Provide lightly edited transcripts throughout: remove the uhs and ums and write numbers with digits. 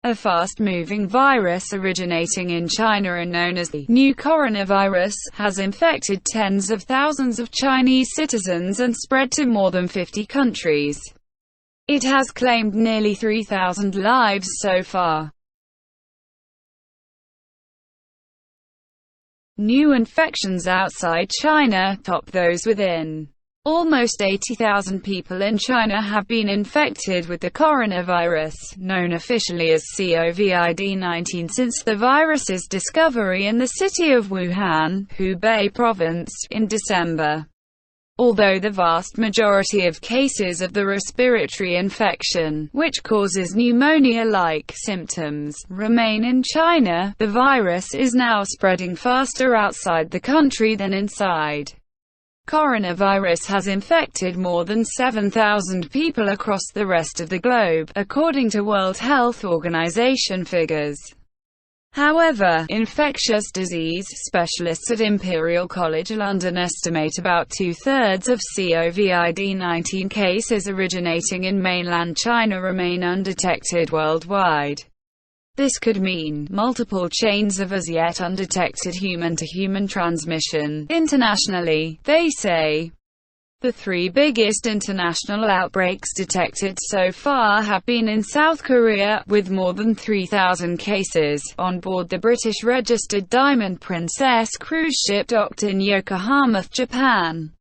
A fast-moving virus originating in China and known as the new coronavirus has infected tens of thousands of Chinese citizens and spread to more than 50 countries. It has claimed nearly 3,000 lives so far. New infections outside China top those within. Almost 80,000 people in China have been infected with the coronavirus, known officially as COVID-19, since the virus's discovery in the city of Wuhan, Hubei province, in December. Although the vast majority of cases of the respiratory infection, which causes pneumonia-like symptoms, remain in China, the virus is now spreading faster outside the country than inside. Coronavirus has infected more than 7,000 people across the rest of the globe, according to World Health Organization figures. However, infectious disease specialists at Imperial College London estimate about two-thirds of COVID-19 cases originating in mainland China remain undetected worldwide. This could mean multiple chains of as yet undetected human-to-human transmission. Internationally, they say, the three biggest international outbreaks detected so far have been in South Korea, with more than 3,000 cases, on board the British-registered Diamond Princess cruise ship docked in Yokohama, Japan,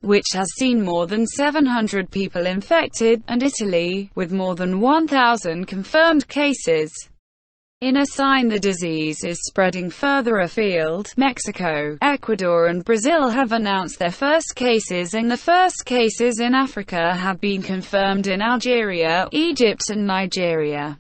which has seen more than 700 people infected, and Italy, with more than 1,000 confirmed cases. In a sign the disease is spreading further afield, Mexico, Ecuador and Brazil have announced their first cases, and the first cases in Africa have been confirmed in Algeria, Egypt and Nigeria.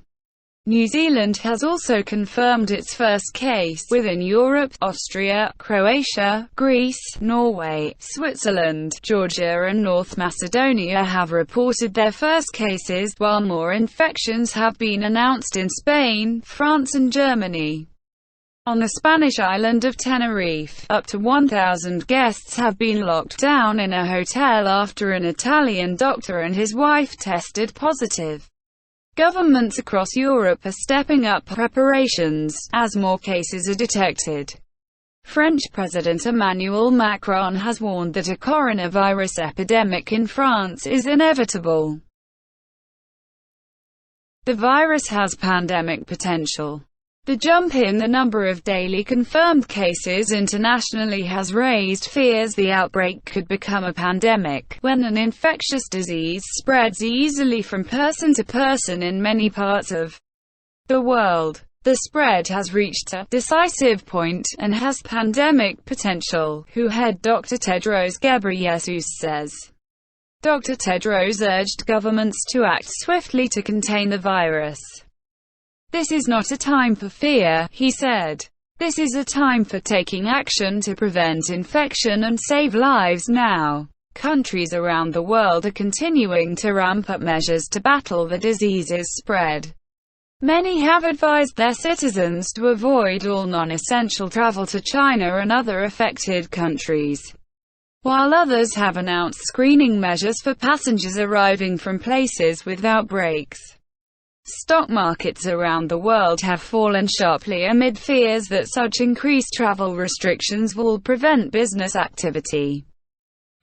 New Zealand has also confirmed its first case. Within Europe, Austria, Croatia, Greece, Norway, Switzerland, Georgia and North Macedonia have reported their first cases, while more infections have been announced in Spain, France and Germany. On the Spanish island of Tenerife, up to 1,000 guests have been locked down in a hotel after an Italian doctor and his wife tested positive. Governments across Europe are stepping up preparations, as more cases are detected. French President Emmanuel Macron has warned that a coronavirus epidemic in France is inevitable. The virus has pandemic potential. The jump in the number of daily confirmed cases internationally has raised fears the outbreak could become a pandemic, when an infectious disease spreads easily from person to person in many parts of the world. The spread has reached a decisive point, and has pandemic potential, WHO head Dr. Tedros Ghebreyesus says. Dr. Tedros urged governments to act swiftly to contain the virus. This is not a time for fear, he said. This is a time for taking action to prevent infection and save lives now. Countries around the world are continuing to ramp up measures to battle the disease's spread. Many have advised their citizens to avoid all non-essential travel to China and other affected countries, while others have announced screening measures for passengers arriving from places with outbreaks. Stock markets around the world have fallen sharply amid fears that such increased travel restrictions will prevent business activity.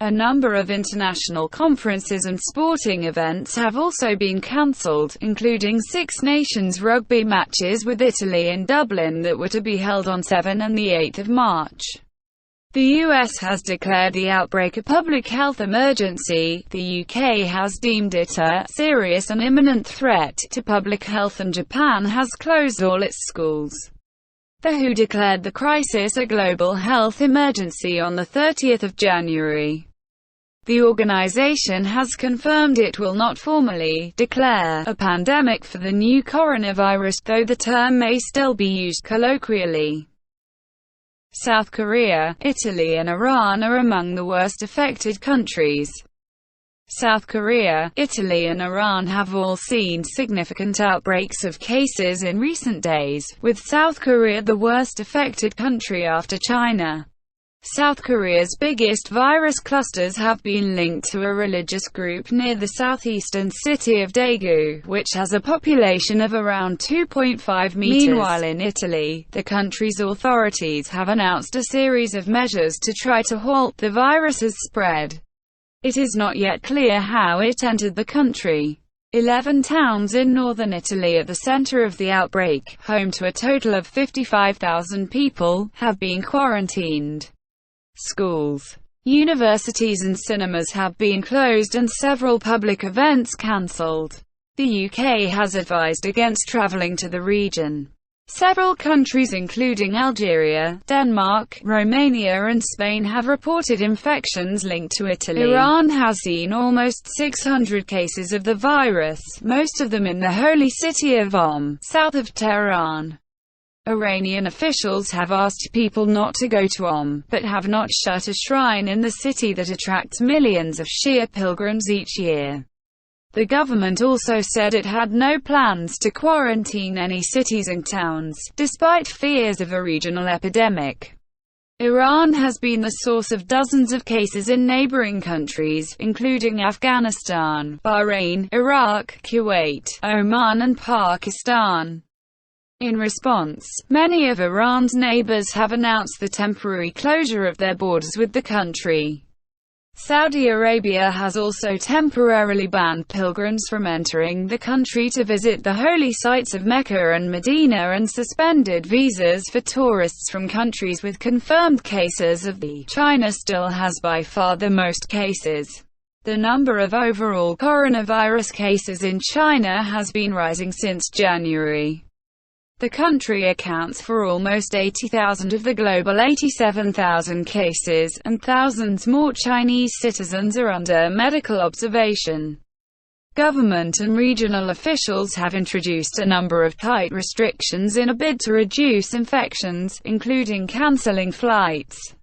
A number of international conferences and sporting events have also been cancelled, including Six Nations rugby matches with Italy in Dublin that were to be held on 7 and 8 March. The US has declared the outbreak a public health emergency, the UK has deemed it a serious and imminent threat to public health, and Japan has closed all its schools. The WHO declared the crisis a global health emergency on the 30th of January. The organization has confirmed it will not formally declare a pandemic for the new coronavirus, though the term may still be used colloquially. South Korea, Italy and Iran are among the worst affected countries. South Korea, Italy and Iran have all seen significant outbreaks of cases in recent days, with South Korea the worst affected country after China. South Korea's biggest virus clusters have been linked to a religious group near the southeastern city of Daegu, which has a population of around 2.5 meters. Meanwhile, in Italy, the country's authorities have announced a series of measures to try to halt the virus's spread. It is not yet clear how it entered the country. 11 towns in northern Italy at the center of the outbreak, home to a total of 55,000 people, have been quarantined. Schools, universities and cinemas have been closed and several public events cancelled. The UK has advised against travelling to the region. Several countries including Algeria, Denmark, Romania and Spain have reported infections linked to Italy. Iran has seen almost 600 cases of the virus, most of them in the holy city of south of Tehran. Iranian officials have asked people not to go to but have not shut a shrine in the city that attracts millions of Shia pilgrims each year. The government also said it had no plans to quarantine any cities and towns, despite fears of a regional epidemic. Iran has been the source of dozens of cases in neighboring countries, including Afghanistan, Bahrain, Iraq, Kuwait, Oman and Pakistan. In response, many of Iran's neighbors have announced the temporary closure of their borders with the country. Saudi Arabia has also temporarily banned pilgrims from entering the country to visit the holy sites of Mecca and Medina and suspended visas for tourists from countries with confirmed cases of the. China still has by far the most cases. The number of overall coronavirus cases in China has been rising since January. The country accounts for almost 80,000 of the global 87,000 cases, and thousands more Chinese citizens are under medical observation. Government and regional officials have introduced a number of tight restrictions in a bid to reduce infections, including cancelling flights,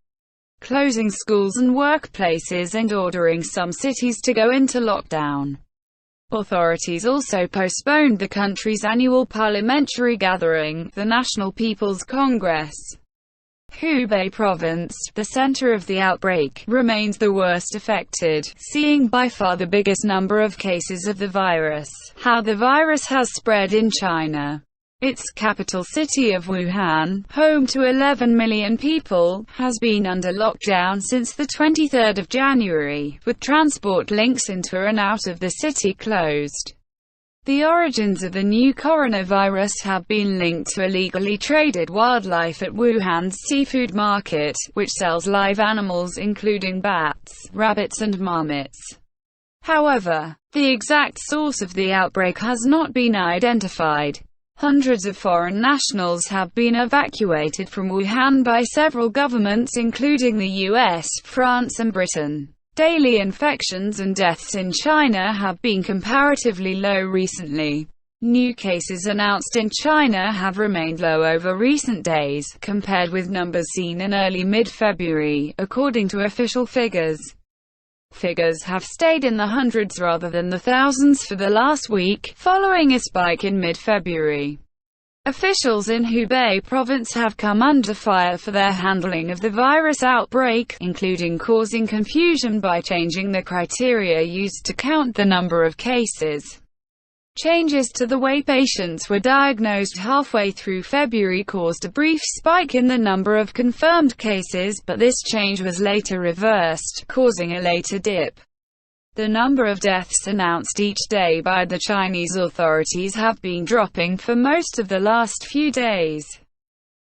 closing schools and workplaces, and ordering some cities to go into lockdown. Authorities also postponed the country's annual parliamentary gathering, the National People's Congress. Hubei province, the center of the outbreak, remains the worst affected, seeing by far the biggest number of cases of the virus. How the virus has spread in China. Its capital city of Wuhan, home to 11 million people, has been under lockdown since the 23rd of January, with transport links into and out of the city closed. The origins of the new coronavirus have been linked to illegally traded wildlife at Wuhan's seafood market, which sells live animals including bats, rabbits and marmots. However, the exact source of the outbreak has not been identified. Hundreds of foreign nationals have been evacuated from Wuhan by several governments including the US, France and Britain. Daily infections and deaths in China have been comparatively low recently. New cases announced in China have remained low over recent days, compared with numbers seen in early mid-February, according to official figures. Figures have stayed in the hundreds rather than the thousands for the last week, following a spike in mid-February. Officials in Hubei province have come under fire for their handling of the virus outbreak, including causing confusion by changing the criteria used to count the number of cases. Changes to the way patients were diagnosed halfway through February caused a brief spike in the number of confirmed cases, but this change was later reversed, causing a later dip. The number of deaths announced each day by the Chinese authorities have been dropping for most of the last few days.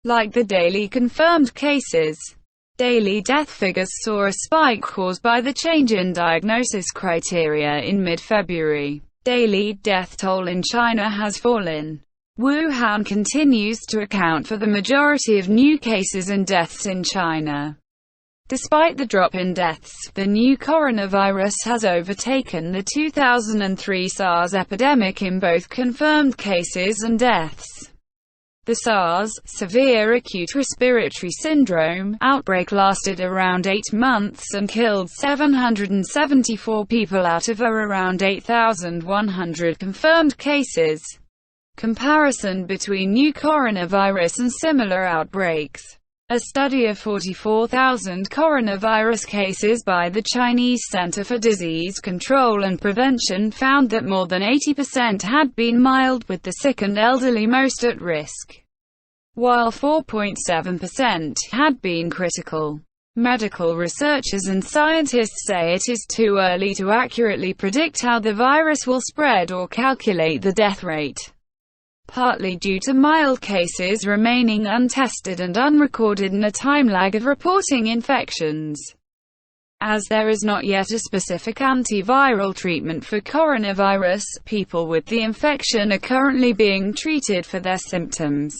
Like the daily confirmed cases, daily death figures saw a spike caused by the change in diagnosis criteria in mid-February. Daily death toll in China has fallen. Wuhan continues to account for the majority of new cases and deaths in China. Despite the drop in deaths, the new coronavirus has overtaken the 2003 SARS epidemic in both confirmed cases and deaths. The SARS, severe acute respiratory syndrome, outbreak lasted around 8 months and killed 774 people out of around 8,100 confirmed cases. Comparison between new coronavirus and similar outbreaks. A study of 44,000 coronavirus cases by the Chinese Center for Disease Control and Prevention found that more than 80% had been mild, with the sick and elderly most at risk, while 4.7% had been critical. Medical researchers and scientists say it is too early to accurately predict how the virus will spread or calculate the death rate, partly due to mild cases remaining untested and unrecorded and a time lag of reporting infections. As there is not yet a specific antiviral treatment for coronavirus, people with the infection are currently being treated for their symptoms.